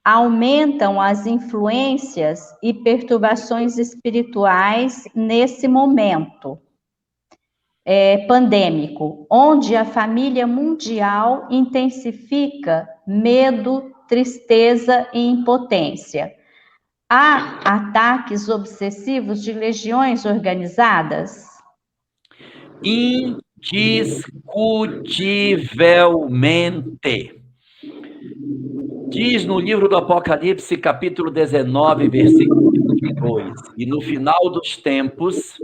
aumentam as influências e perturbações espirituais nesse momento pandêmico, onde a família mundial intensifica medo, tristeza e impotência. Há ataques obsessivos de legiões organizadas? Indiscutivelmente. Diz no livro do Apocalipse, capítulo 19, versículo 22, e no final dos tempos,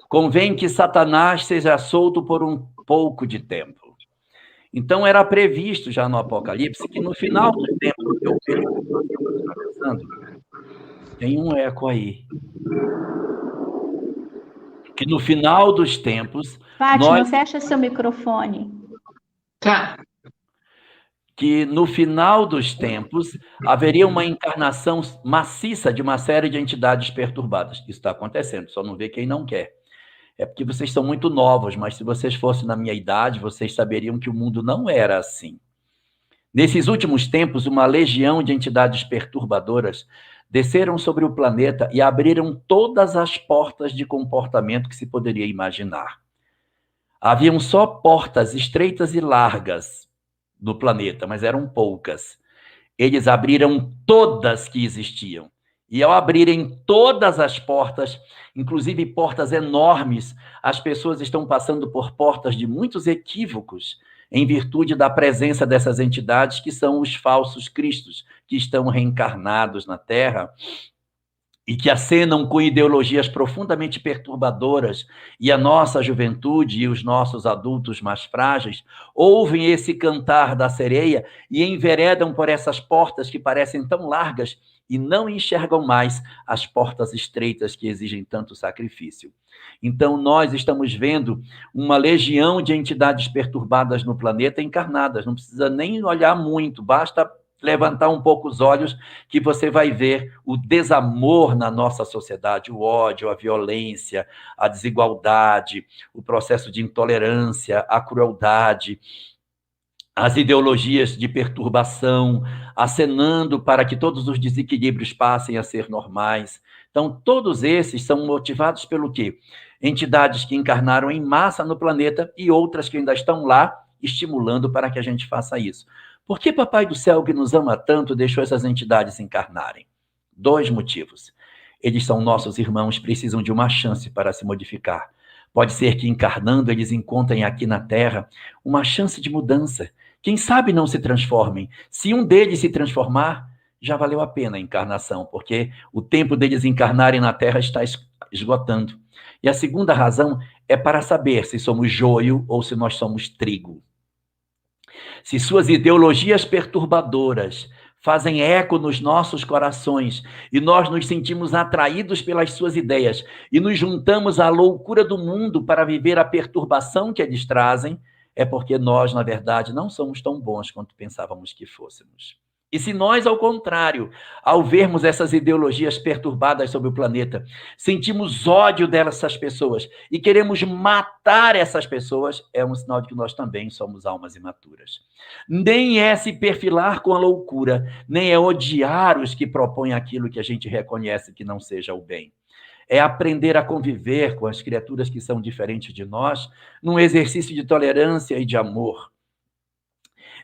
convém que Satanás seja solto por um pouco de tempo. Então, era previsto já no Apocalipse que no final dos tempos, que é o período que nós estamos atravessando, tem um eco aí. Que no final dos tempos... Fátima, fecha seu microfone. Tá. Que no final dos tempos haveria uma encarnação maciça de uma série de entidades perturbadas. Isso está acontecendo, só não vê quem não quer. É porque vocês são muito novos, mas se vocês fossem na minha idade, vocês saberiam que o mundo não era assim. Nesses últimos tempos, uma legião de entidades perturbadoras desceram sobre o planeta e abriram todas as portas de comportamento que se poderia imaginar. Haviam só portas estreitas e largas no planeta, mas eram poucas. Eles abriram todas que existiam. E ao abrirem todas as portas, inclusive portas enormes, as pessoas estão passando por portas de muitos equívocos, em virtude da presença dessas entidades que são os falsos cristos, que estão reencarnados na Terra e que acenam com ideologias profundamente perturbadoras, e a nossa juventude e os nossos adultos mais frágeis ouvem esse cantar da sereia e enveredam por essas portas que parecem tão largas e não enxergam mais as portas estreitas que exigem tanto sacrifício. Então, nós estamos vendo uma legião de entidades perturbadas no planeta encarnadas, não precisa nem olhar muito, basta levantar um pouco os olhos que você vai ver o desamor na nossa sociedade, o ódio, a violência, a desigualdade, o processo de intolerância, a crueldade, as ideologias de perturbação, acenando para que todos os desequilíbrios passem a ser normais. Então, todos esses são motivados pelo quê? Entidades que encarnaram em massa no planeta e outras que ainda estão lá, estimulando para que a gente faça isso. Por que Papai do Céu, que nos ama tanto, deixou essas entidades encarnarem? 2 motivos. Eles são nossos irmãos, precisam de uma chance para se modificar. Pode ser que encarnando eles encontrem aqui na Terra uma chance de mudança. Quem sabe não se transformem. Se um deles se transformar, já valeu a pena a encarnação, porque o tempo deles encarnarem na Terra está esgotando. E a segunda razão é para saber se somos joio ou se nós somos trigo. Se suas ideologias perturbadoras fazem eco nos nossos corações e nós nos sentimos atraídos pelas suas ideias e nos juntamos à loucura do mundo para viver a perturbação que eles trazem, é porque nós, na verdade, não somos tão bons quanto pensávamos que fôssemos. E se nós, ao contrário, ao vermos essas ideologias perturbadas sobre o planeta, sentimos ódio dessas pessoas e queremos matar essas pessoas, é um sinal de que nós também somos almas imaturas. Nem é se perfilar com a loucura, nem é odiar os que propõem aquilo que a gente reconhece que não seja o bem. É aprender a conviver com as criaturas que são diferentes de nós, num exercício de tolerância e de amor.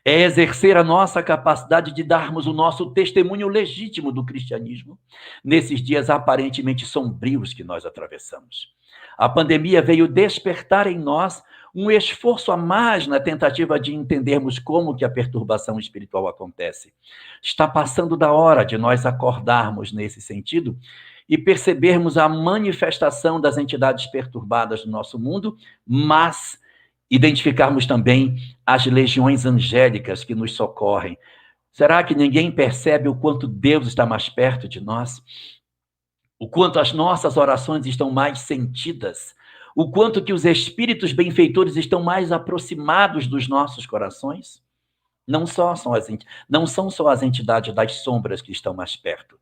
É exercer a nossa capacidade de darmos o nosso testemunho legítimo do cristianismo nesses dias aparentemente sombrios que nós atravessamos. A pandemia veio despertar em nós um esforço a mais na tentativa de entendermos como que a perturbação espiritual acontece. Está passando da hora de nós acordarmos nesse sentido e percebermos a manifestação das entidades perturbadas no nosso mundo, mas identificarmos também as legiões angélicas que nos socorrem. Será que ninguém percebe o quanto Deus está mais perto de nós? O quanto as nossas orações estão mais sentidas? O quanto que os espíritos benfeitores estão mais aproximados dos nossos corações? Não são só as entidades das sombras que estão mais perto.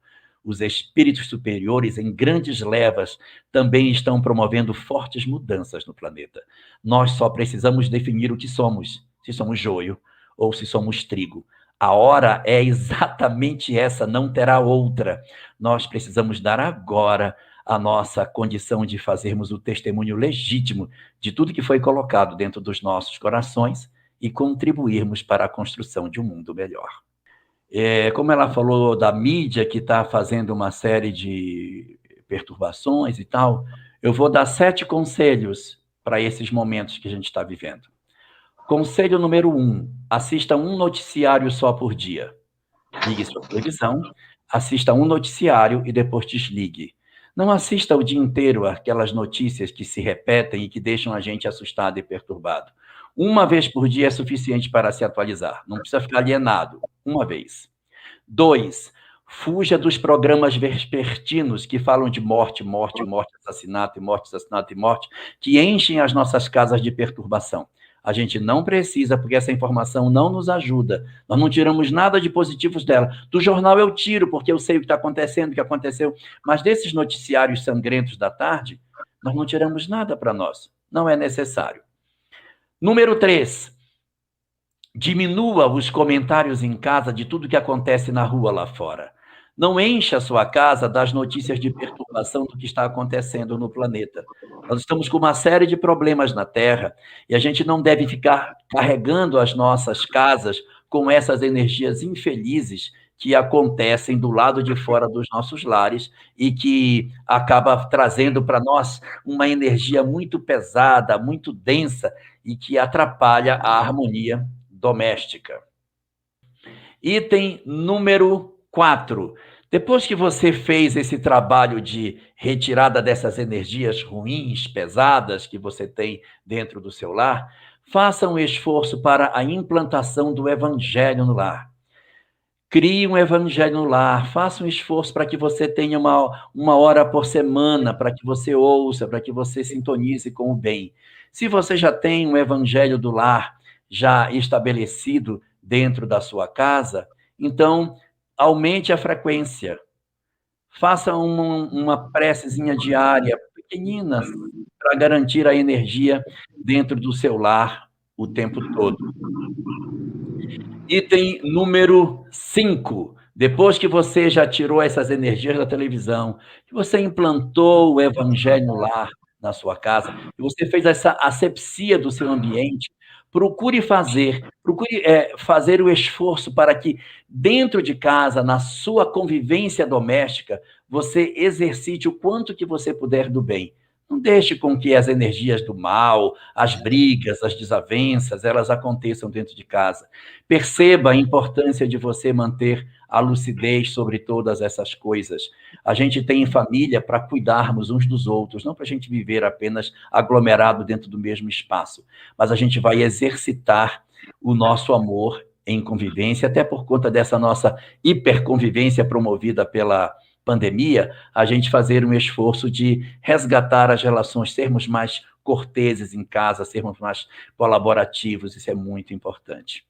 Os espíritos superiores, em grandes levas, também estão promovendo fortes mudanças no planeta. Nós só precisamos definir o que somos, se somos joio ou se somos trigo. A hora é exatamente essa, não terá outra. Nós precisamos dar agora a nossa condição de fazermos o testemunho legítimo de tudo que foi colocado dentro dos nossos corações e contribuirmos para a construção de um mundo melhor. Como ela falou da mídia que está fazendo uma série de perturbações e tal, eu vou dar 7 conselhos para esses momentos que a gente está vivendo. Conselho número 1, assista um noticiário só por dia. Ligue sua televisão, assista um noticiário e depois desligue. Não assista o dia inteiro aquelas notícias que se repetem e que deixam a gente assustado e perturbado. Uma vez por dia é suficiente para se atualizar. Não precisa ficar alienado. Uma vez. 2, fuja dos programas vespertinos que falam de morte, morte, morte, assassinato, e morte, assassinato e morte, que enchem as nossas casas de perturbação. A gente não precisa, porque essa informação não nos ajuda. Nós não tiramos nada de positivos dela. Do jornal eu tiro, porque eu sei o que está acontecendo, o que aconteceu. Mas desses noticiários sangrentos da tarde, nós não tiramos nada para nós. Não é necessário. Número 3, diminua os comentários em casa de tudo que acontece na rua lá fora. Não encha a sua casa das notícias de perturbação do que está acontecendo no planeta. Nós estamos com uma série de problemas na Terra e a gente não deve ficar carregando as nossas casas com essas energias infelizes que acontecem do lado de fora dos nossos lares e que acaba trazendo para nós uma energia muito pesada, muito densa e que atrapalha a harmonia doméstica. Item número 4. Depois que você fez esse trabalho de retirada dessas energias ruins, pesadas que você tem dentro do seu lar, faça um esforço para a implantação do evangelho no lar. Crie um evangelho no lar, faça um esforço para que você tenha uma hora por semana, para que você ouça, para que você sintonize com o bem. Se você já tem um evangelho do lar já estabelecido dentro da sua casa, então aumente a frequência. Faça uma precezinha diária, pequenina, para garantir a energia dentro do seu lar o tempo todo. Item número 5. Depois que você já tirou essas energias da televisão, que você implantou o evangelho no lar, na sua casa, que você fez essa asepsia do seu ambiente, procure fazer o esforço para que dentro de casa, na sua convivência doméstica, você exercite o quanto que você puder do bem. Não deixe com que as energias do mal, as brigas, as desavenças, elas aconteçam dentro de casa. Perceba a importância de você manter a lucidez sobre todas essas coisas. A gente tem família para cuidarmos uns dos outros, não para a gente viver apenas aglomerado dentro do mesmo espaço, mas a gente vai exercitar o nosso amor em convivência, até por conta dessa nossa hiperconvivência promovida pela pandemia, a gente fazer um esforço de resgatar as relações, sermos mais corteses em casa, sermos mais colaborativos, isso é muito importante.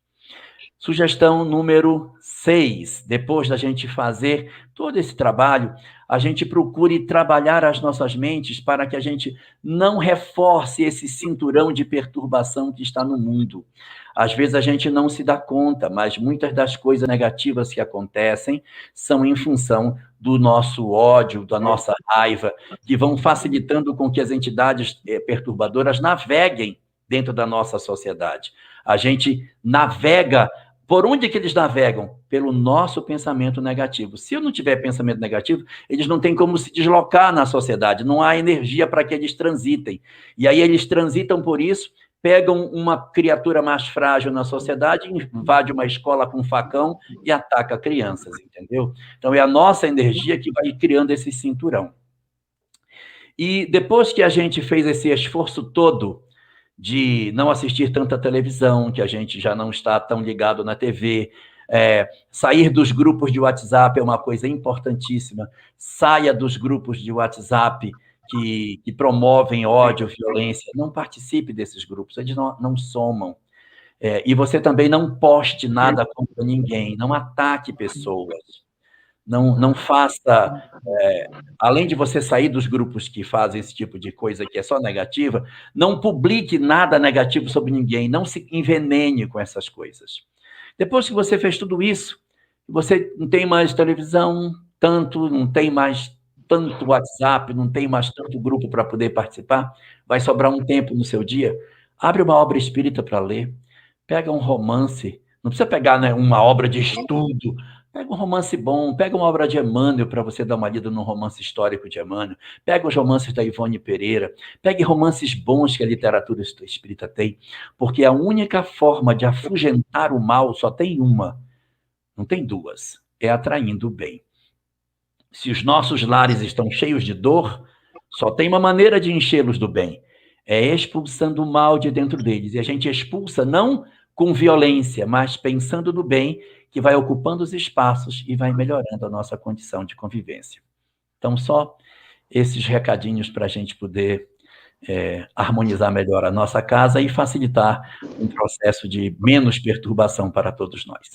Sugestão número 6, depois da gente fazer todo esse trabalho, a gente procure trabalhar as nossas mentes para que a gente não reforce esse cinturão de perturbação que está no mundo. Às vezes a gente não se dá conta, mas muitas das coisas negativas que acontecem são em função do nosso ódio, da nossa raiva, que vão facilitando com que as entidades perturbadoras naveguem dentro da nossa sociedade. A gente navega. Por onde que eles navegam? Pelo nosso pensamento negativo. Se eu não tiver pensamento negativo, eles não têm como se deslocar na sociedade, não há energia para que eles transitem. E aí eles transitam por isso, pegam uma criatura mais frágil na sociedade, invade uma escola com um facão e ataca crianças, entendeu? Então é a nossa energia que vai criando esse cinturão. E depois que a gente fez esse esforço todo de não assistir tanta televisão, que a gente já não está tão ligado na TV, sair dos grupos de WhatsApp é uma coisa importantíssima, saia dos grupos de WhatsApp que promovem ódio, violência, não participe desses grupos, eles não somam. E você também não poste nada contra ninguém, não ataque pessoas. Não faça, além de você sair dos grupos que fazem esse tipo de coisa que é só negativa, não publique nada negativo sobre ninguém, não se envenene com essas coisas. Depois que você fez tudo isso, você não tem mais televisão, não tem mais tanto WhatsApp, não tem mais tanto grupo para poder participar, vai sobrar um tempo no seu dia, abre uma obra espírita para ler, pega um romance, não precisa pegar, né, uma obra de estudo, pega um romance bom, pega uma obra de Emmanuel para você dar uma lida num romance histórico de Emmanuel, pega os romances da Ivone Pereira, pegue romances bons que a literatura espírita tem, porque a única forma de afugentar o mal só tem uma, não tem duas, é atraindo o bem. Se os nossos lares estão cheios de dor, só tem uma maneira de enchê-los do bem, é expulsando o mal de dentro deles. E a gente expulsa não com violência, mas pensando no bem, que vai ocupando os espaços e vai melhorando a nossa condição de convivência. Então, só esses recadinhos para a gente poder harmonizar melhor a nossa casa e facilitar um processo de menos perturbação para todos nós.